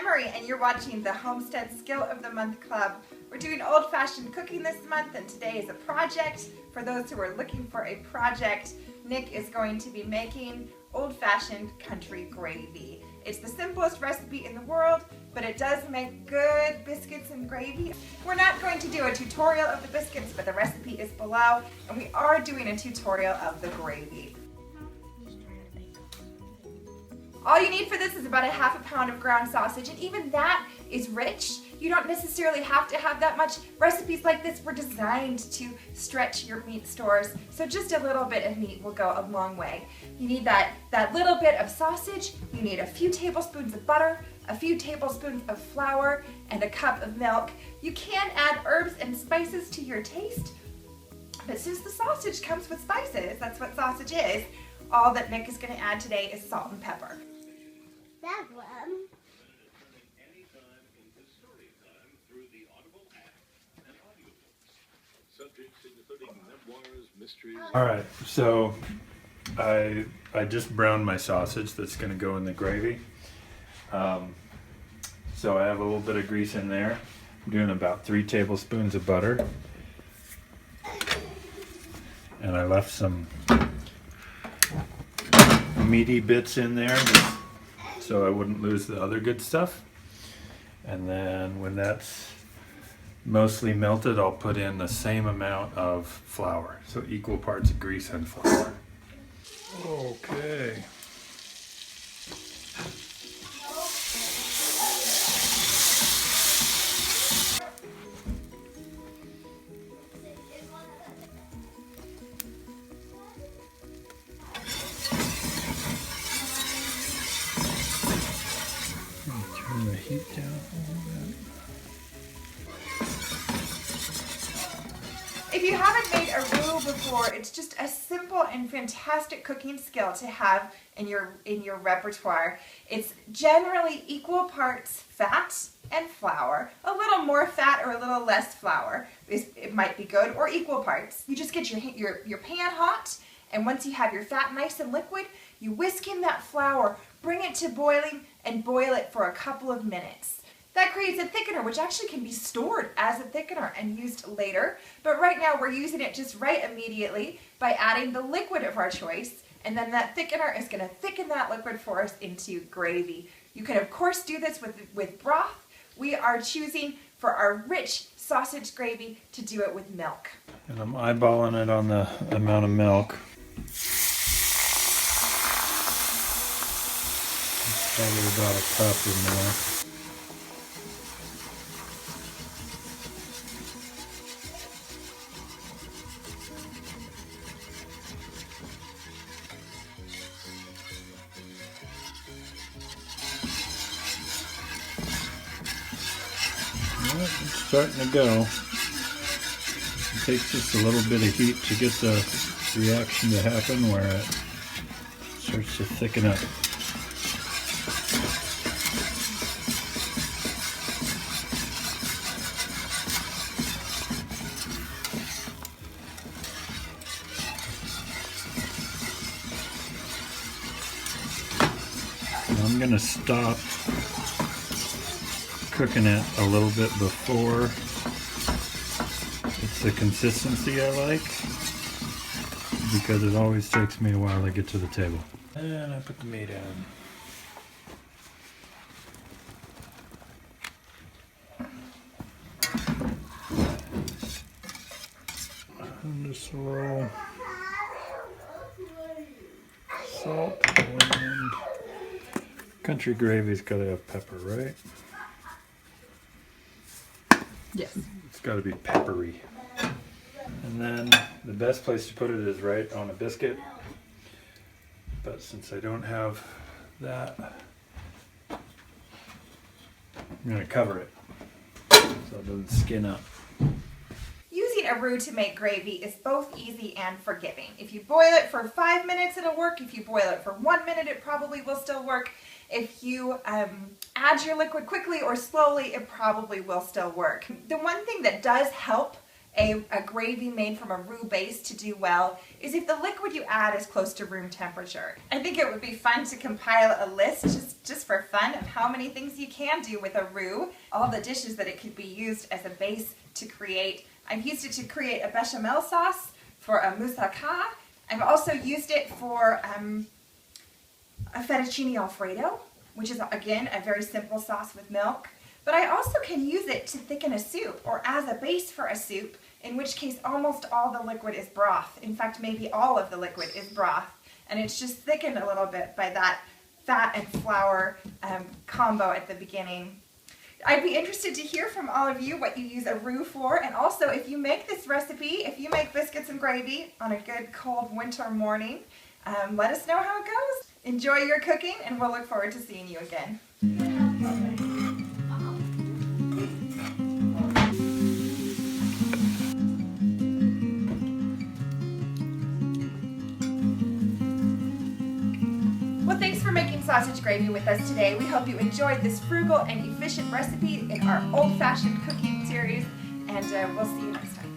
Emery, and you're watching the Homestead Skill of the Month Club. We're doing old-fashioned cooking this month, and today is a project. For those who are looking for a project, Nick is going to be making old-fashioned country gravy. It's the simplest recipe in the world, but it does make good biscuits and gravy. We're not going to do a tutorial of the biscuits, but the recipe is below, and we are doing a tutorial of the gravy. All you need for this is about a ½ pound of ground sausage, and even that is rich. You don't necessarily have to have that much. Recipes like this were designed to stretch your meat stores, so just a little bit of meat will go a long way. You need that little bit of sausage, you need a few tablespoons of butter, a few tablespoons of flour, and a cup of milk. You can add herbs and spices to your taste, but since the sausage comes with spices, that's what sausage is, all that Nick is going to add today is salt and pepper. That one. All right, so I just browned my sausage that's going to go in the gravy. So I have a little bit of grease in there. I'm doing about 3 tablespoons of butter. And I left some meaty bits in there so I wouldn't lose the other good stuff. And then when that's mostly melted, I'll put in the same amount of flour, so equal parts of grease and flour. Okay. Turn the heat down a little bit. If you haven't made a roux before, it's just a simple and fantastic cooking skill to have in your repertoire. It's generally equal parts fat and flour, a little more fat or a little less flour. It might be good, or equal parts. You just get your pan hot, and once you have your fat nice and liquid, you whisk in that flour, bring it to boiling, and boil it for a couple of minutes. That creates a thickener, which actually can be stored as a thickener and used later. But right now we're using it just right immediately by adding the liquid of our choice. And then that thickener is going to thicken that liquid for us into gravy. You can of course do this with broth. We are choosing for our rich sausage gravy to do it with milk. And I'm eyeballing it on the amount of milk. Probably about a cup or more. Well, it's starting to go. It takes just a little bit of heat to get the reaction to happen where it starts to thicken up. I'm going to stop cooking it a little bit before it's the consistency I like, because it always takes me a while to get to the table. And I put the meat in. And just a little salt, and country gravy's got to have pepper, right? Yes. It's got to be peppery. And then the best place to put it is right on a biscuit. But since I don't have that, I'm going to cover it so it doesn't skin up. Using a roux to make gravy is both easy and forgiving. If you boil it for 5 minutes, it'll work. If you boil it for 1 minute, it probably will still work. If you add your liquid quickly or slowly, it probably will still work. The one thing that does help a gravy made from a roux base to do well is if the liquid you add is close to room temperature. I think it would be fun to compile a list just for fun of how many things you can do with a roux, all the dishes that it could be used as a base to create. I've used it to create a bechamel sauce for a moussaka. I've also used it for a fettuccine alfredo, which is again a very simple sauce with milk. But I also can use it to thicken a soup or as a base for a soup, in which case almost all the liquid is broth. In fact, maybe all of the liquid is broth. And it's just thickened a little bit by that fat and flour combo at the beginning. I'd be interested to hear from all of you what you use a roux for, and also if you make this recipe, if you make biscuits and gravy on a good cold winter morning, let us know how it goes. Enjoy your cooking, and we'll look forward to seeing you again. Well, thanks for making sausage gravy with us today. We hope you enjoyed this frugal and efficient recipe in our old-fashioned cooking series, and we'll see you next time.